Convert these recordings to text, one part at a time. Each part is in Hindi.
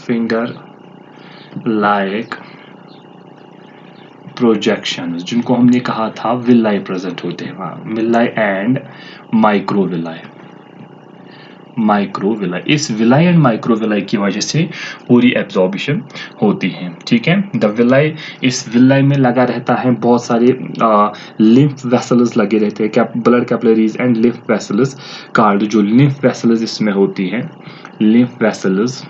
फिंगर लाइक प्रोजेक्शंस, जिनको हमने कहा था विलाई प्रेजेंट होते हैं वहाँ, विलाई एंड माइक्रोविलाई। माइक्रोविलाई, इस विलाई एंड माइक्रोविलाई की वजह से पूरी एब्जॉर्बिशन होती है। ठीक है, द विलाई, इस विलाई में लगा रहता है बहुत सारे लिम्फ वेसल्स लगे रहते हैं, blood capillaries and lymph vessels card, जो लिम्फ वेसल्स इसमें होती है, लिम्फ वेसल्स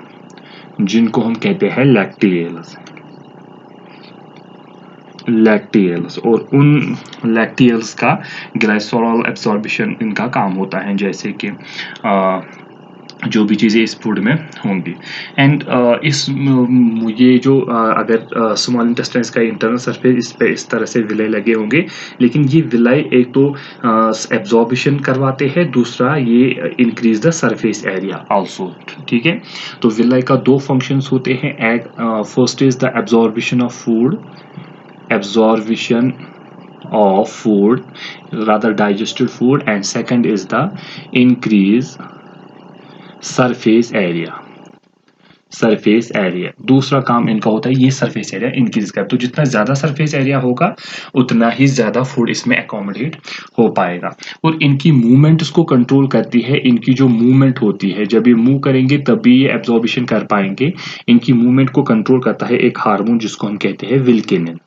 जिनको हम कहते हैं लैक्टियल्स, लैक्टियल्स, और उन लैक्टियल्स का ग्लाइसोरॉल एब्जॉर्बिशन इनका काम होता है, जैसे कि जो भी चीज़ें इस फूड में होंगी। एंड ये जो अगर स्मॉल इंटेस्टाइन्स का इंटरनल सरफेस, इस पे इस तरह से विलाई लगे होंगे, लेकिन ये विलाई एक तो एब्जॉर्बिशन करवाते हैं, दूसरा ये increase the surface area also. ठीक है, तो विलाई का दो फंक्शंस होते हैं, first is the absorption of food, absorption of food, rather digested food, and second is the increase surface area, surface area. दूसरा काम इनका होता है ये सरफेस एरिया इंक्रीज कर, तो जितना ज्यादा सरफेस एरिया होगा उतना ही ज्यादा फूड इसमें एकोमोडेट हो पाएगा। और इनकी मूवमेंट्स को कंट्रोल करती है, इनकी जो मूवमेंट होती है, जब ये मूव करेंगे तभी ये एब्जॉर्बिशन कर पाएंगे। इनकी मूवमेंट को कंट्रोल करता है एक हार्मोन जिसको हम कहते हैं विल्किनिन,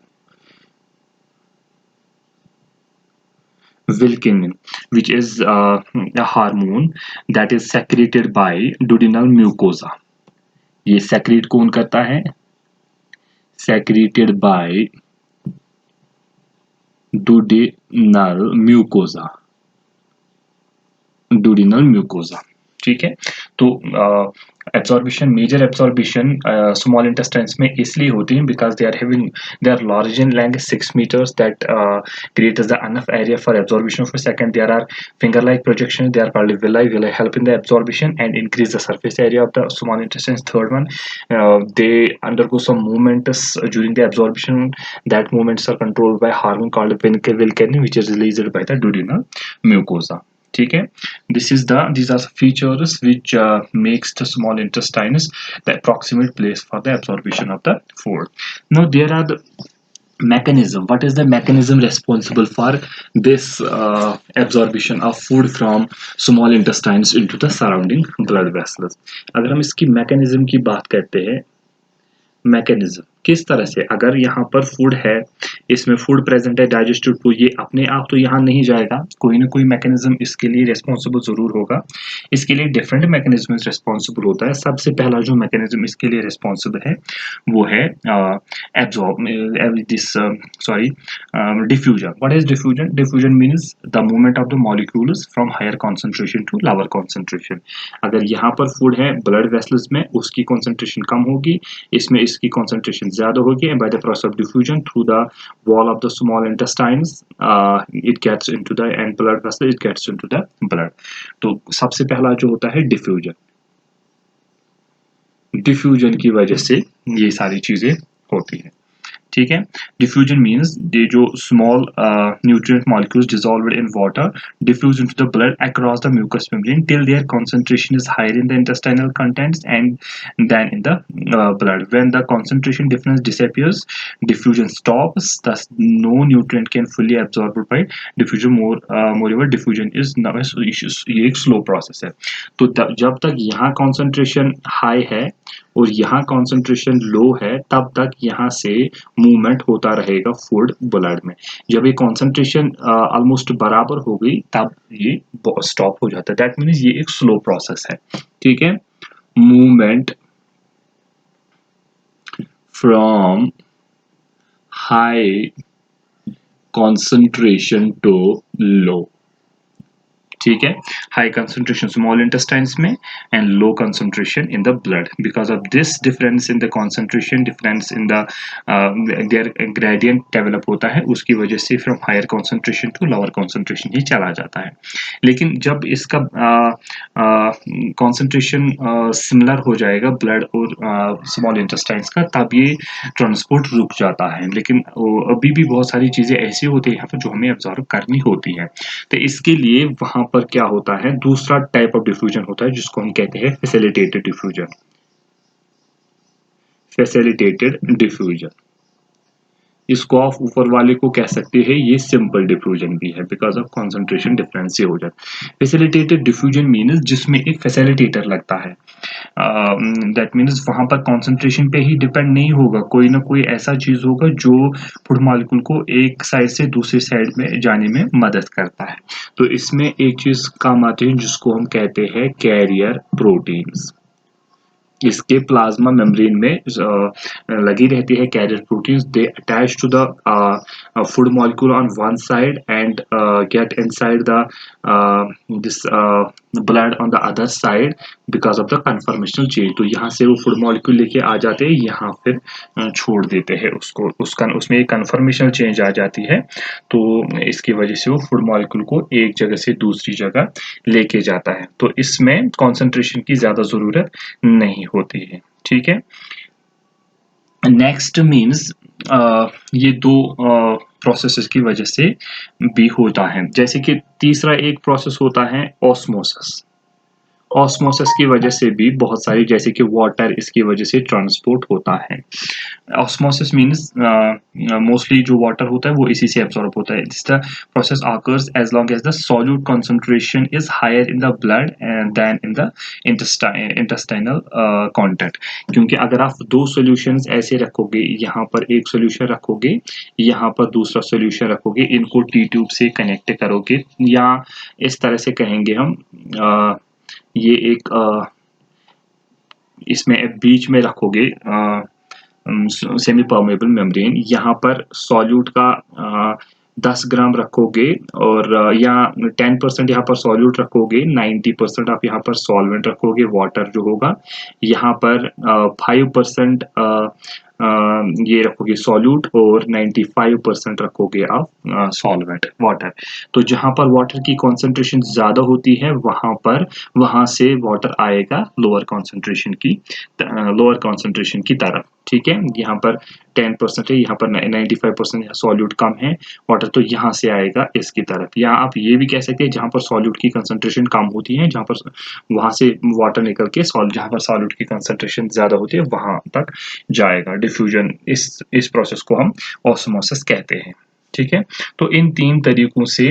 Wilkinin, which is a hormone that is secreted by duodenal mucosa. ये secrete कौन करता है? Secreted by duodenal mucosa. Duodenal mucosa. ठीक है, तो absorption, major absorption small intestines में इसलिए होती है because they are large in length 6 meters, that creates the enough area for absorption. For second, there are finger like projections, they are called villi help in the absorption and increase the surface area of the small intestines. Third one, they undergo some movements during the absorption, that movements are controlled by hormone called Wilkinin, which is released by the duodenal mucosa. ठीक है, these are the features which makes the small intestines the approximate place for the absorption of the food. Now there are the mechanism. What is the mechanism responsible for this absorption of food from small intestines into the surrounding blood vessels? अगर हम इसकी mechanism की बात करते हैं, मैकेनिज्म किस तरह से, अगर यहाँ पर फूड है, इसमें फूड प्रेजेंट है, डाइजेस्टेड फूड, ये अपने आप तो यहाँ नहीं जाएगा, कोई ना कोई मैकेनिज्म इसके लिए रिस्पॉन्सिबल जरूर होगा। इसके लिए डिफरेंट मैकेनिज्म रिस्पॉन्सिबल होता है। सबसे पहला जो मैकेनिज्म इसके लिए रिस्पॉन्सिबल है वो है diffusion. What is diffusion? Diffusion means the movement of the molecules from higher concentration to lower concentration. अगर यहाँ पर फूड है ब्लड वेसल्स में, उसकी कॉन्सेंट्रेशन कम होगी, इसमें इसकी कॉन्सेंट्रेशन ज्यादा होगी, and by the process of diffusion through the wall of the small intestines it gets into the and blood vessel, it gets into the blood. तो सबसे पहला जो होता है डिफ्यूजन, डिफ्यूजन की वजह से ये सारी चीजें होती है। ठीक है, डिफ्यूजन मीन्स ये जो small nutrient molecules dissolved in water diffuse into the blood across the mucous membrane till their concentration is higher in the intestinal contents and than in the blood. When the concentration difference disappears, diffusion stops, thus no nutrient can fully absorbed by diffusion. Moreover, diffusion is now ये एक slow process है। तो जब तक यहाँ concentration high है और यहाँ कॉन्सेंट्रेशन लो है, तब तक यहाँ से मूवमेंट होता रहेगा फूड ब्लड में। जब ये कॉन्सेंट्रेशन ऑलमोस्ट बराबर हो गई तब ये स्टॉप हो जाता है। दैट मीन्स ये एक स्लो प्रोसेस है। ठीक है, movement from high concentration to low. ठीक है, हाई कंसंट्रेशन स्मॉल इंटेस्टाइन्स में and low concentration in the blood. Because of this difference in the concentration, difference in the there gradient develop होता है, उसकी वजह से from higher concentration to lower concentration ही चला जाता है। लेकिन जब इसका कंसंट्रेशन सिमिलर हो जाएगा ब्लड और स्मॉल इंटेस्टाइन्स का, तब ये ट्रांसपोर्ट रुक जाता है। लेकिन अभी भी बहुत सारी चीजें ऐसी होती है यहाँ पर जो हमें ऑब्जर्व करनी होती है। तो इसके लिए वहां पर क्या होता है, दूसरा टाइप ऑफ डिफ्यूजन होता है जिसको हम कहते हैं फैसिलिटेटेड डिफ्यूजन। Facilitated diffusion. इसको आप ऊपर वाले को कह सकते हैं ये सिंपल डिफ्यूजन भी है, बिकॉज ऑफ कॉन्सेंट्रेशन डिफरेंस से हो जाता है। फैसिलिटेटेड डिफ्यूजन मीन्स जिसमें एक फैसिलिटेटर लगता है, दैट मीन्स वहां पर कॉन्सेंट्रेशन पे ही डिपेंड नहीं होगा, कोई ना कोई ऐसा चीज होगा जो फूड मॉलिक्यूल को एक साइड से दूसरी साइड में जाने में मदद करता है। तो इसमें एक चीज काम आती है जिसको हम कहते हैं कैरियर प्रोटीन्स। इसके प्लाज्मा मेम्ब्रेन में लगी रहती है carrier proteins. They attach to the food molecule on one side and get inside the this blood on the other side because of the conformational change. तो यहाँ से वो फूड मॉलिक्यूल लेके आ जाते हैं, यहाँ फिर छोड़ देते हैं उसको, उसमें एक कन्फर्मेशनल चेंज आ जाती है। तो इसकी वजह से वो फूड मॉलिक्यूल को एक जगह से दूसरी जगह लेके जाता है। तो इसमें कॉन्सेंट्रेशन की ज्यादा जरूरत नहीं होती है। ठीक है। नेक्स्ट मीन्स ये दो प्रोसेसेस की वजह से भी होता है। जैसे कि तीसरा एक प्रोसेस होता है ऑस्मोसिस। ऑस्मोसिस की वजह से भी बहुत सारी, जैसे कि वाटर, इसकी वजह से ट्रांसपोर्ट होता है। ऑस्मोसिस मीन्स मोस्टली जो वाटर होता है वो इसी से एब्सॉर्ब होता है। This the process occurs as long as the solute concentration is higher in the blood than in the intestinal content. क्योंकि अगर आप दो सॉल्यूशंस ऐसे रखोगे, यहाँ पर एक सॉल्यूशन रखोगे, यहाँ पर दूसरा सॉल्यूशन रखोगे, इनको टी ट्यूब से कनेक्ट करोगे, या इस तरह से कहेंगे हम, ये एक इसमें बीच में रखोगे सेमी परमेबल मेम्ब्रेन, यहाँ पर सॉल्यूट का 10 ग्राम रखोगे, और या 10% यहाँ पर सॉल्यूट रखोगे, 90% आप यहाँ पर सॉल्वेंट रखोगे, वाटर जो होगा। यहाँ पर 5% ये रखोगे सॉल्यूट, और 95% रखोगे आप सॉल्वेंट, वाटर। तो जहाँ पर वाटर की कॉन्सेंट्रेशन ज्यादा होती है वहां से वाटर आएगा लोअर कॉन्सेंट्रेशन की तरफ। ठीक है। यहाँ पर 10% है, यहाँ पर 95% सॉल्यूट कम है, वाटर तो यहाँ से आएगा इसकी तरफ। या आप ये भी कह सकते हैं जहाँ पर सॉल्यूट की कंसंट्रेशन कम होती है, जहाँ पर वहां से वाटर निकल के जहाँ पर सॉल्यूट की कंसंट्रेशन ज्यादा होती है वहां तक जाएगा डिफ्यूजन। इस प्रोसेस को हम ऑस्मोसिस कहते हैं। ठीक है। तो इन तीन तरीकों से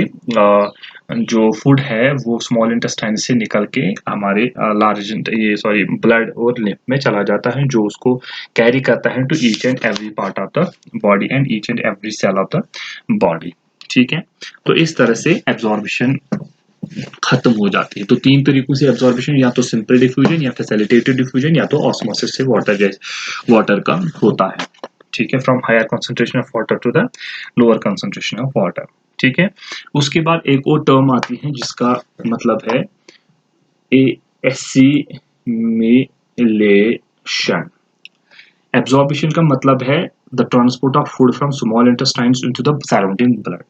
जो फूड है वो स्मॉल इंटेस्टाइन से निकल के हमारे ब्लड और लिम्फ में चला जाता है, जो उसको कैरी करता है to each and every part of the body and each and every cell of the body. ठीक है। तो इस तरह से एब्जॉर्प्शन खत्म हो जाती है। तो तीन तरीकों से एब्जॉर्प्शन, या तो सिंपल डिफ्यूजन, या फैसिलिटेटेड डिफ्यूजन, या तो ऑस्मोसिस से वाटर का होता है। ठीक है। From higher concentration of water to the lower concentration of water. ठीक है। उसके बाद एक और टर्म आती है जिसका मतलब है एसिमिलेशन। एब्जॉर्प्शन का मतलब है the transport of food from small intestines into the surrounding blood.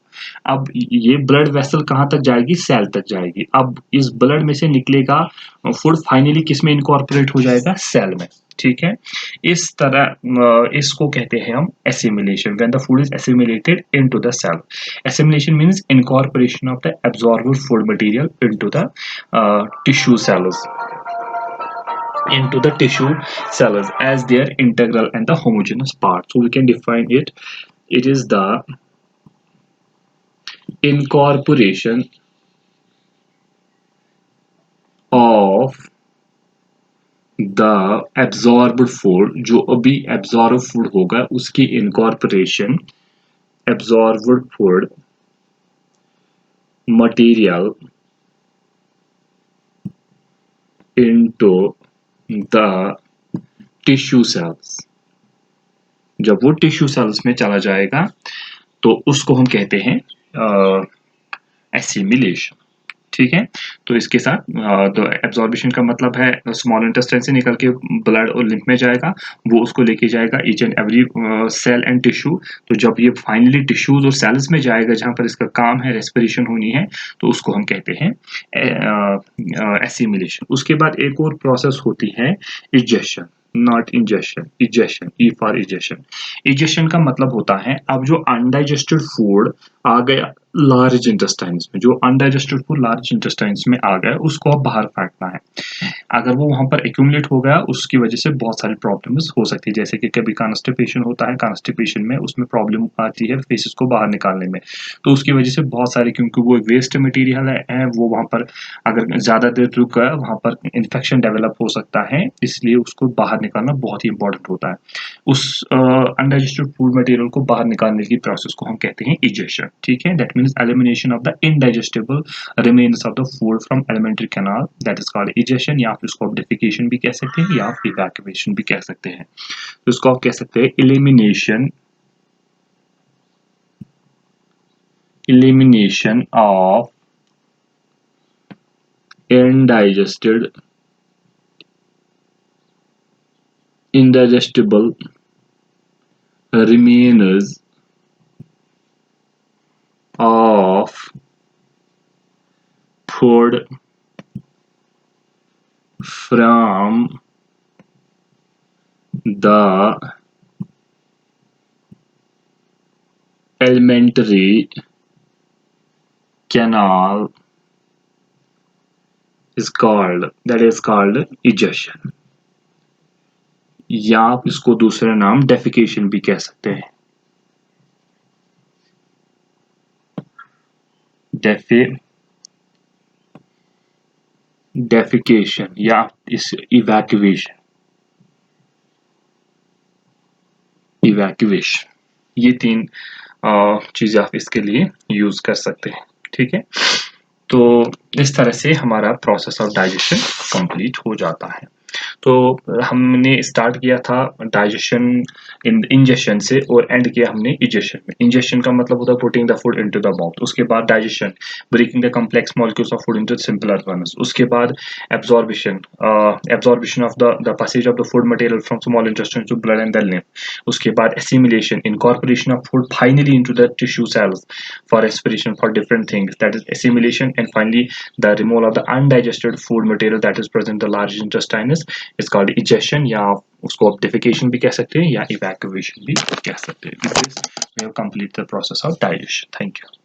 अब ये ब्लड वेसल कहाँ तक जाएगी? सेल तक जाएगी। अब इस ब्लड में से निकलेगा फूड फाइनली किस में इनकॉर्पोरेट हो जाएगा? सेल में। ठीक है। इस तरह इसको कहते हैं हम assimilation, when the food is assimilated into the cell. Assimilation means incorporation of the absorbed food material into the tissue cells into the tissue cells as their integral and the homogeneous part. So we can define it. It is the incorporation of the absorbed food, जो अभी absorbed food होगा उसकी incorporation absorbed food material into the tissue cells. जब वो टिश्यू सेल्स में चला जाएगा तो उसको हम कहते हैं एसिमिलेशन। ठीक है। तो इसके साथ तो एब्जॉर्प्शन का मतलब है स्मॉल इंटेस्टाइन से निकल के ब्लड और लिम्फ में जाएगा, वो उसको लेके जाएगा each and every cell and tissue. तो जब ये फाइनली टिश्यूज और सेल्स में जाएगा जहां पर इसका काम है रेस्पिरेशन होनी है, तो उसको हम कहते हैं एसिमिलेशन। उसके बाद एक और प्रोसेस होती है egestion, not ingestion, egestion, E for egestion. Egestion का मतलब होता है अब जो अनडाइजेस्टेड फूड आ गया लार्ज इंटेस्टाइन्स में, जो अनडाइजेस्टेड फूड लार्ज इंटेस्टाइन्स में आ गया उसको अब बाहर फेंकना है। अगर वो वहां पर एक्यूमुलेट हो गया उसकी वजह से बहुत सारी प्रॉब्लम्स हो सकती है, जैसे कि कभी कॉन्स्टिपेशन होता है, कॉन्स्टिपेशन में उसमें प्रॉब्लम आती है फेसेस को बाहर निकालने में, तो उसकी वजह से बहुत सारे, क्योंकि वो वेस्ट मटेरियल है वो वहां पर अगर ज्यादा देर रुक गया वहां पर इन्फेक्शन डेवलप हो सकता है, इसलिए उसको बाहर निकालना बहुत ही इंपॉर्टेंट होता है। उस अनडाइजेस्टेड फूड मटेरियल को बाहर निकालने की प्रोसेस को हम कहते हैं इजेशन, ठीक है। That means elimination of the indigestible remains of the food from alimentary canal, that is called egestion, या फिर इसको आप डेफिकेशन भी कह सकते हैं या आप इवैक्यूएशन भी कह सकते हैं। तो इसको आप कह सकते हैं elimination of indigestible remains of food from the alimentary canal is called egestion, या आप इसको दूसरा नाम डेफिकेशन भी कह सकते हैं। डेफिकेशन या इस इवैक्यूएशन, ये तीन चीजें आप इसके लिए यूज कर सकते हैं, ठीक है। तो इस तरह से हमारा प्रोसेस ऑफ डाइजेशन कंप्लीट हो जाता है। तो हमने स्टार्ट किया था डाइजेशन इंजेशन से और एंड किया हमने इजेशन में। इंजेशन का मतलब होता है putting the food into the mouth, उसके बाद digestion breaking the complex molecules of food into simpler ones, उसके बाद absorption of the passage of the food material from small intestine to blood and the lymph, उसके बाद assimilation incorporation of food finally into the tissue cells for aspiration for different things, that is assimilation, and finally the removal of the undigested food material that is present in the large intestine is called egestion, या उसको आप defecation भी कह सकते हैं या evacuation भी कह सकते हैं। With this we have completed the process of digestion. Thank you.